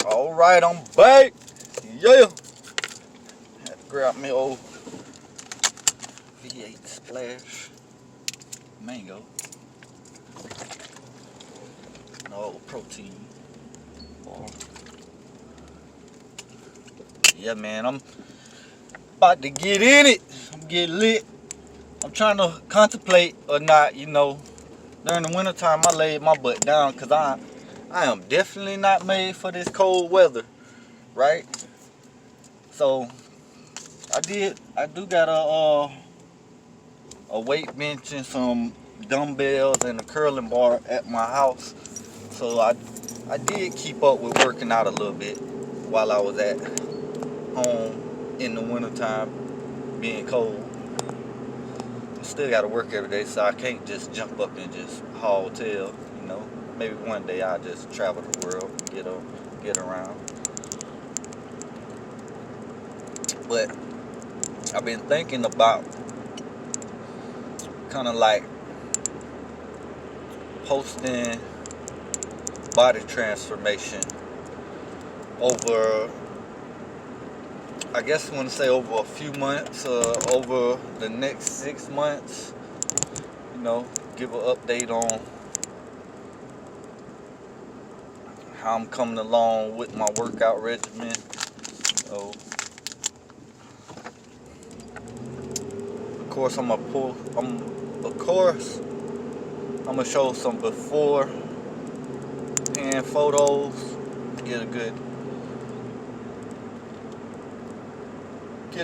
Alright, I'm back. Yeah. Had to grab me old V8 Splash Mango. No protein. Oh. Yeah, man, I'm about to get in it. I'm getting lit. I'm trying to contemplate or not, during the wintertime I laid my butt down because I am definitely not made for this cold weather, right? So I do got a weight bench and some dumbbells and a curling bar at my house. So I did keep up with working out a little bit while I was at home in the wintertime being cold. I still got to work every day, so I can't just jump up and just haul tail, Maybe one day I'll just travel the world and get around. But I've been thinking about kind of like posting body transformation over, I guess I want to say over a few months, over the next 6 months, give an update on how I'm coming along with my workout regimen. So, of course, I'm gonna show some before hand photos to get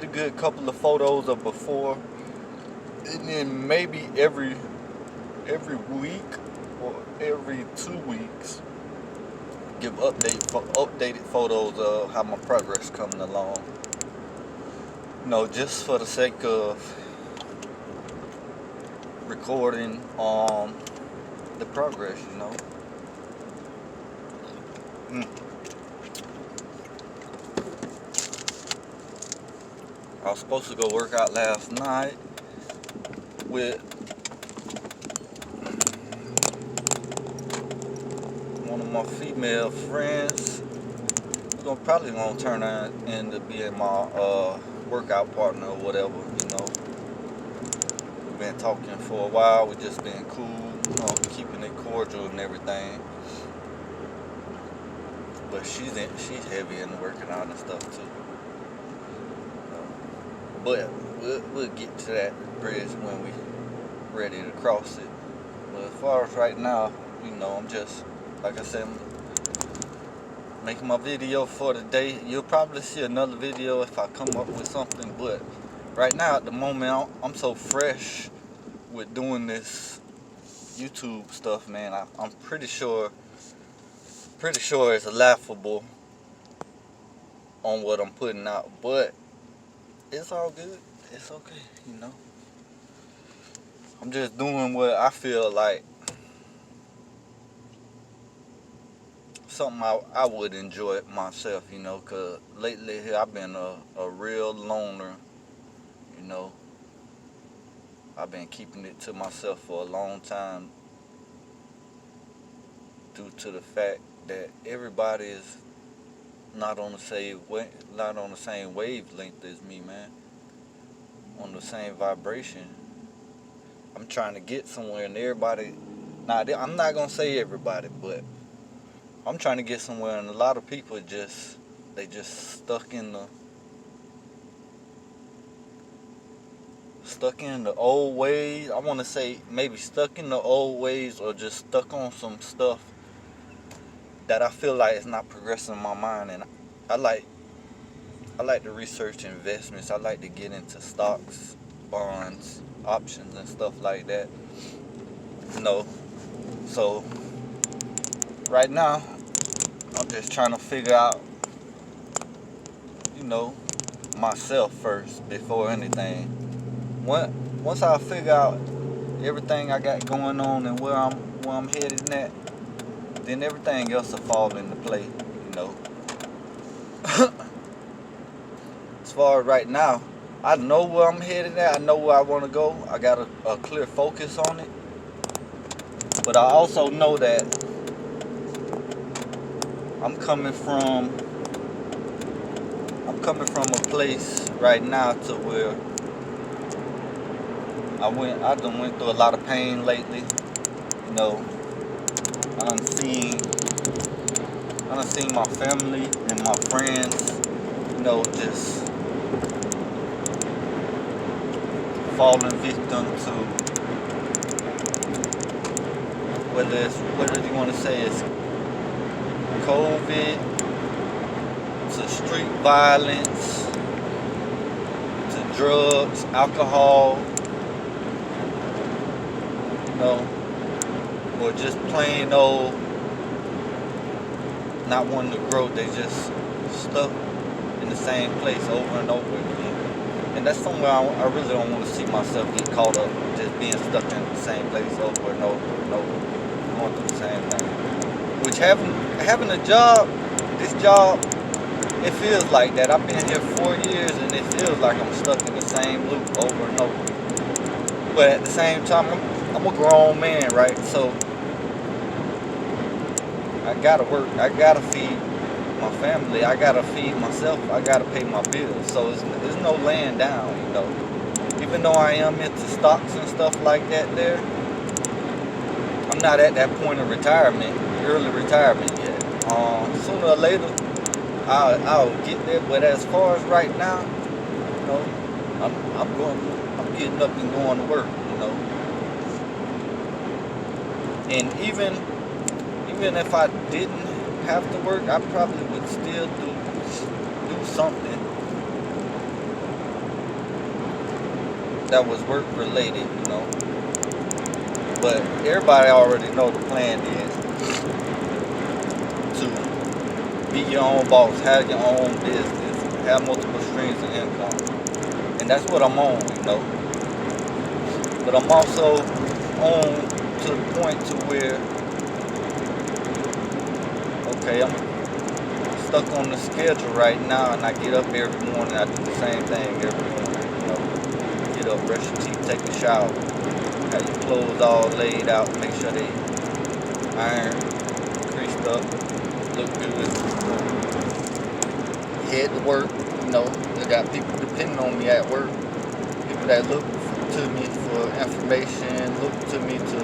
a good couple of photos of before, and then maybe every week or every 2 weeks give updated photos of how my progress coming along. Just for the sake of recording the progress, I was supposed to go work out last night with one of my female friends. We're probably gonna turn her into being my workout partner or whatever, We've been talking for a while. We just been cool, keeping it cordial and everything. But she's heavy in working out and stuff too. But we'll get to that bridge when we ready to cross it. But as far as right now, I'm just, like I said, making my video for the day. You'll probably see another video if I come up with something. But right now, at the moment, I'm so fresh with doing this YouTube stuff, man. I'm pretty sure it's laughable on what I'm putting out, but it's all good. It's okay, I'm just doing what I feel like something I would enjoy myself, because lately here I've been a real loner, I've been keeping it to myself for a long time due to the fact that everybody is not on the same wavelength as me, man. On the same vibration. I'm trying to get somewhere, and everybody. Now, I'm not gonna say everybody, but I'm trying to get somewhere, and a lot of people just stuck in the old ways. I want to say maybe stuck in the old ways, or just stuck on some stuff that I feel like is not progressing my mind. And I like to research investments. I like to get into stocks, bonds, options, and stuff like that. So right now I'm just trying to figure out, myself first before anything. Once I figure out everything I got going on and where I'm headed at, then everything else will fall into play, As far as right now, I know where I'm headed at. I know where I want to go. I got a clear focus on it. But I also know that I'm coming from a place right now to where I done went through a lot of pain lately. You know, I done seen my family and my friends, you know, just falling victim to whether you want to say it's COVID, to street violence, to drugs, alcohol, you know, or just plain old not wanting to grow. They just stuck in the same place over and over again. And that's somewhere I really don't want to see myself get caught up, just being stuck in the same place over and over and over, going through the same thing. Which having a job, this job, it feels like that. I've been here 4 years and it feels like I'm stuck in the same loop over and over. But at the same time, I'm a grown man, right? So I gotta work, I gotta feed my family, I gotta feed myself, I gotta pay my bills. So there's no laying down, you know. Even though I am into stocks and stuff like that there, I'm not at that point of retirement, early retirement yet. Sooner or later, I'll get there. But as far as right now, you know, I'm getting up and going to work, you know. And even if I didn't have to work, I probably would still do something that was work related, you know. But everybody already know the plan is to be your own boss, have your own business, have multiple streams of income. And that's what I'm on, you know. But I'm also on to the point to where, okay, I'm stuck on the schedule right now, and I get up every morning, I do the same thing every morning, you know. Get up, brush your teeth, take a shower, have your clothes all laid out, make sure they iron, creased up, look good. Head to work, you know. I got people depending on me at work, people that look to me for information, look to me to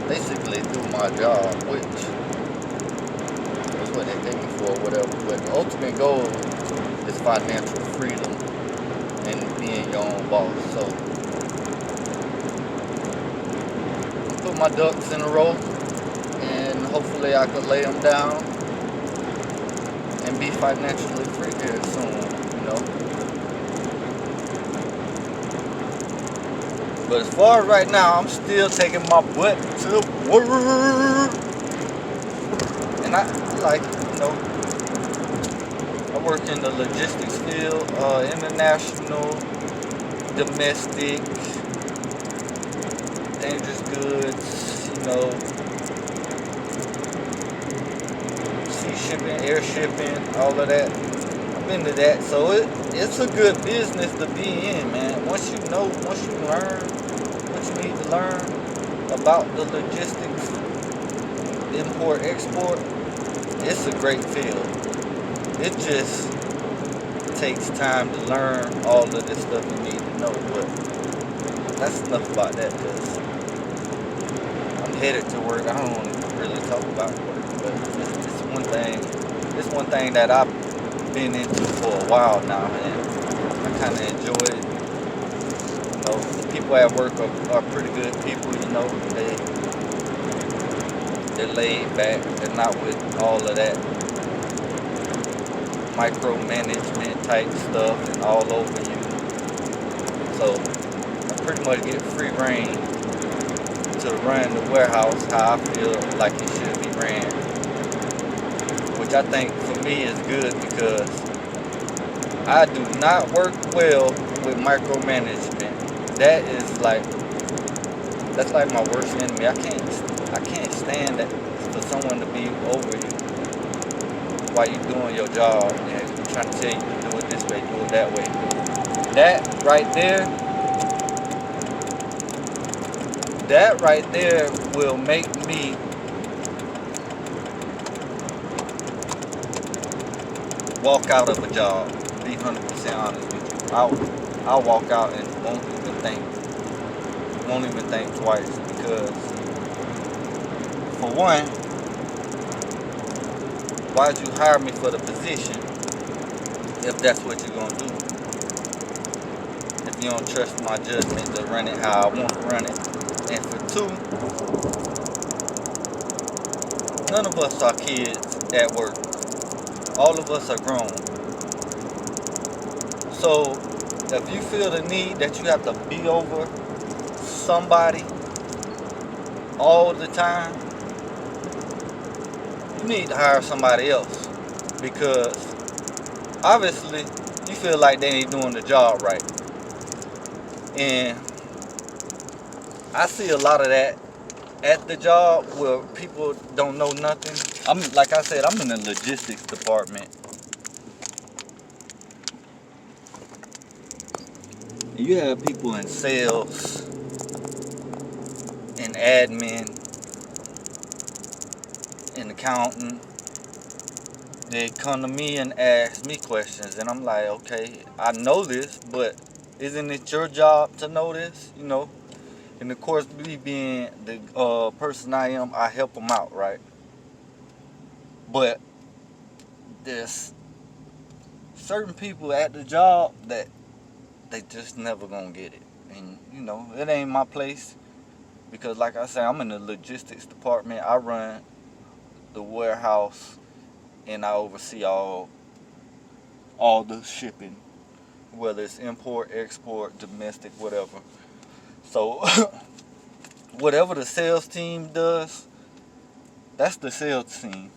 basically do my job, which is what they pay me for or whatever. But the ultimate goal is financial freedom and being your own boss. So put my ducks in a row, and hopefully I could lay them down and be financially free here soon, you know. But as far as right now, I'm still taking my butt to work. And I like, you know, I work in the logistics field, international, domestic, dangerous goods, you know, sea shipping, air shipping, all of that. I'm into that, so it's a good business to be in, man. Once you learn what you need to learn about the logistics, import, export, it's a great field. It just takes time to learn all of this stuff you need to know, but that's enough about that, because I'm headed to work. I don't want to really talk about work, but it's one thing that I've been into for a while now, and I kind of enjoy it. You know, the people at work are pretty good people, you know. They're laid back. They're not with all of that micromanagement type stuff and all over you. So I pretty much get free reign to run the warehouse how I feel like it should be ran, which I think for me is good, because I do not work well with micromanagement. That's like my worst enemy. I can't stand that, for someone to be over you while you're doing your job and trying to tell you to do it this way, do it that way. That right there will make me walk out of a job. To be 100% honest with you, I'll walk out and won't even think twice, because for one, why'd you hire me for the position if that's what you're gonna do? If you don't trust my judgment to run it how I want to run it. And for two, none of us are kids at work. All of us are grown. So if you feel the need that you have to be over somebody all the time, you need to hire somebody else, because obviously you feel like they ain't doing the job right. And I see a lot of that at the job where people don't know nothing. Like I said, I'm in the logistics department. You have people in sales and admin and accounting. They come to me and ask me questions, and I'm like, okay, I know this, but isn't it your job to know this? You know? And of course, me being the person I am, I help them out, right? But there's certain people at the job that they just never gonna get it. And you know, it ain't my place, because like I said, I'm in the logistics department. I run the warehouse and I oversee all the shipping, whether it's import, export, domestic, whatever. So whatever the sales team does, that's the sales team.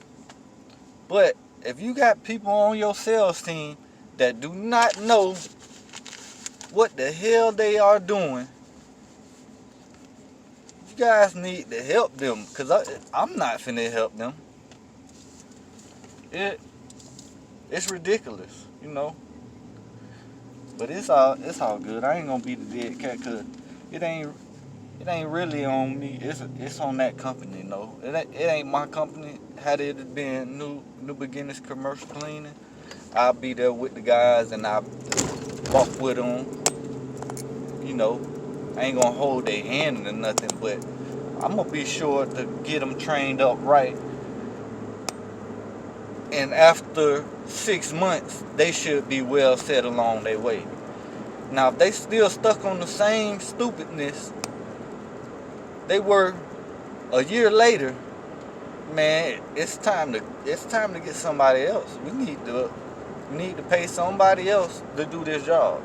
But if you got people on your sales team that do not know what the hell they are doing, you guys need to help them, because I'm not finna help them. It's ridiculous, you know. But it's all good. I ain't gonna be the dead cat, cause it ain't really on me. It's on that company, you know. It ain't my company. Had it been New Beginners Commercial Cleaning, I'll be there with the guys and I'll walk with them. You know, I ain't gonna hold their hand or nothing, but I'm gonna be sure to get them trained up right. And after 6 months, they should be well set along their way. Now, if they still stuck on the same stupidness they were a year later, man, it's time to get somebody else. We need to pay somebody else to do this job.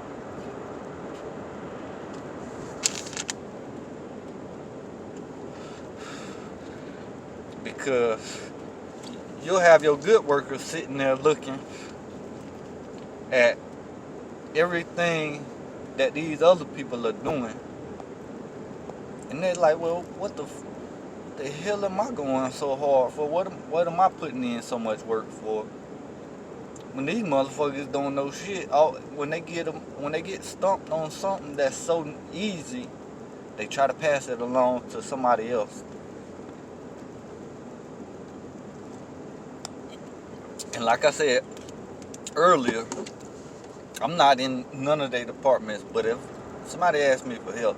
Because you'll have your good workers sitting there looking at everything that these other people are doing, and they're like, well, what the hell am I going so hard for? What am I putting in so much work for? When these motherfuckers don't know shit, when they get stumped on something that's so easy, they try to pass it along to somebody else. And like I said earlier, I'm not in none of their departments, but if somebody asks me for help,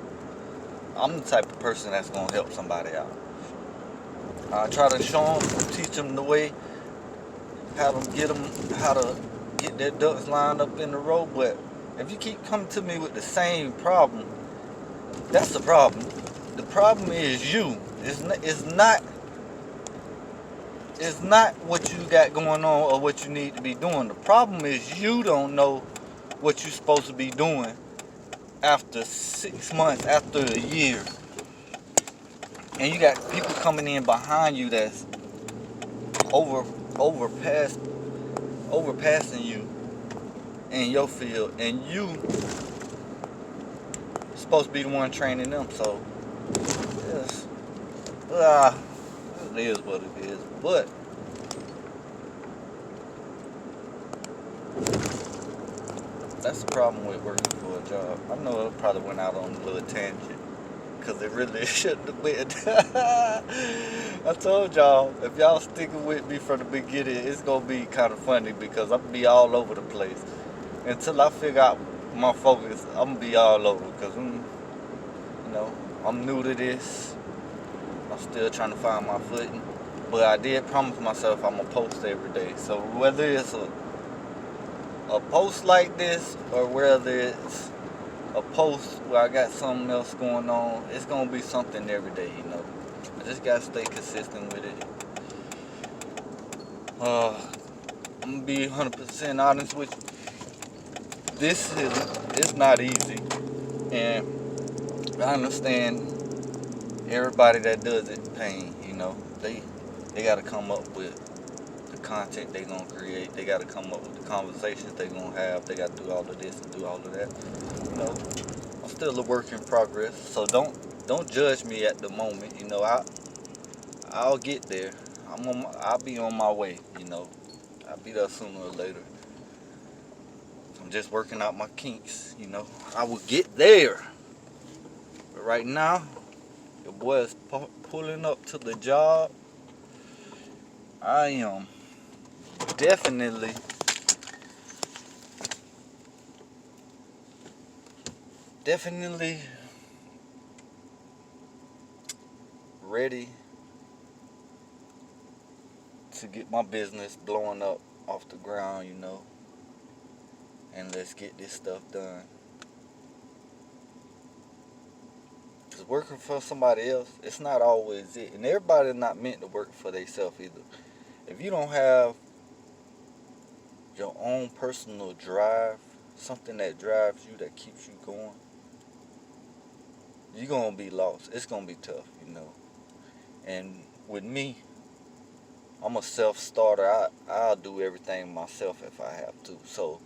I'm the type of person that's gonna help somebody out. I try to show them, teach them the way, how to get their ducks lined up in the row. But if you keep coming to me with the same problem, that's the problem. The problem is you. It's not what you got going on or what you need to be doing. The problem is you don't know what you're supposed to be doing after 6 months, after a year. And you got people coming in behind you that's overpassing you in your field, and you supposed to be the one training them. So it is what it is. But that's the problem with working for a job. I know it probably went out on a little tangent, because it really shouldn't have been. I told y'all, if y'all sticking with me from the beginning, it's gonna be kind of funny because I'm gonna be all over the place. Until I figure out my focus, I'm gonna be all over because I'm new to this. I'm still trying to find my footing. But I did promise myself I'm gonna post every day. So whether it's a post like this or whether it's a post where I got something else going on, it's gonna be something every day, I just gotta stay consistent with it. I'm gonna be 100% honest with you. It's not easy, and I understand everybody that does it pain. They gotta come up with the content they gonna create. They gotta come up with the conversations they gonna have. They gotta do all of this and do all of that. I'm still a work in progress, so don't judge me at the moment. I'll get there. I'll be on my way. I'll be there sooner or later. I'm just working out my kinks. I will get there. But right now, your boy is pulling up to the job. I am definitely ready to get my business blowing up off the ground, and let's get this stuff done. Because working for somebody else, it's not always it. And everybody's not meant to work for themselves either. If you don't have your own personal drive, something that drives you, that keeps you going, you're going to be lost. It's going to be tough, And with me, I'm a self-starter. I'll do everything myself if I have to. So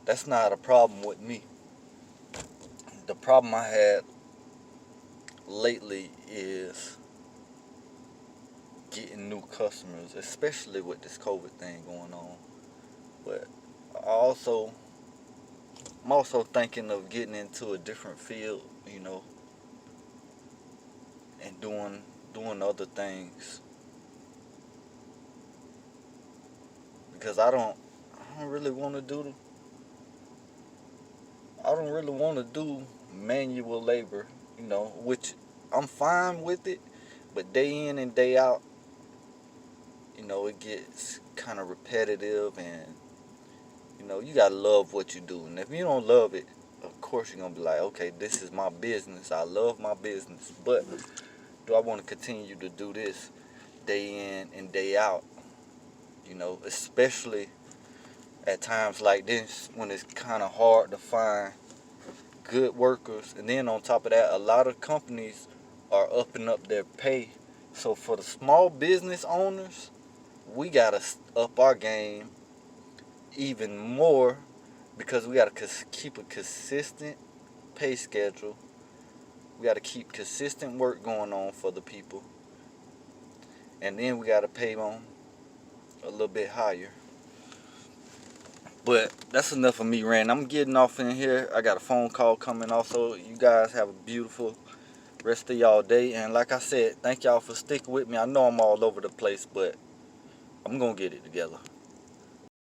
that's not a problem with me. The problem I had lately is getting new customers, especially with this COVID thing going on. But I'm also thinking of getting into a different field, and doing other things, because I don't really want to do manual labor, which I'm fine with it, but day in and day out, it gets kind of repetitive, and you gotta love what you do. And if you don't love it, of course you're gonna be like, okay, this is my business. I love my business, but do I want to continue to do this day in and day out? Especially at times like this when it's kind of hard to find good workers. And then on top of that, a lot of companies are upping up their pay. So for the small business owners, we gotta up our game even more, because we gotta keep a consistent pay schedule. We gotta keep consistent work going on for the people, and then we gotta pay them a little bit higher. But that's enough of me ranting. I'm getting off in here. I got a phone call coming also. You guys have a beautiful rest of y'all day. And like I said, thank y'all for sticking with me. I know I'm all over the place, but I'm going to get it together.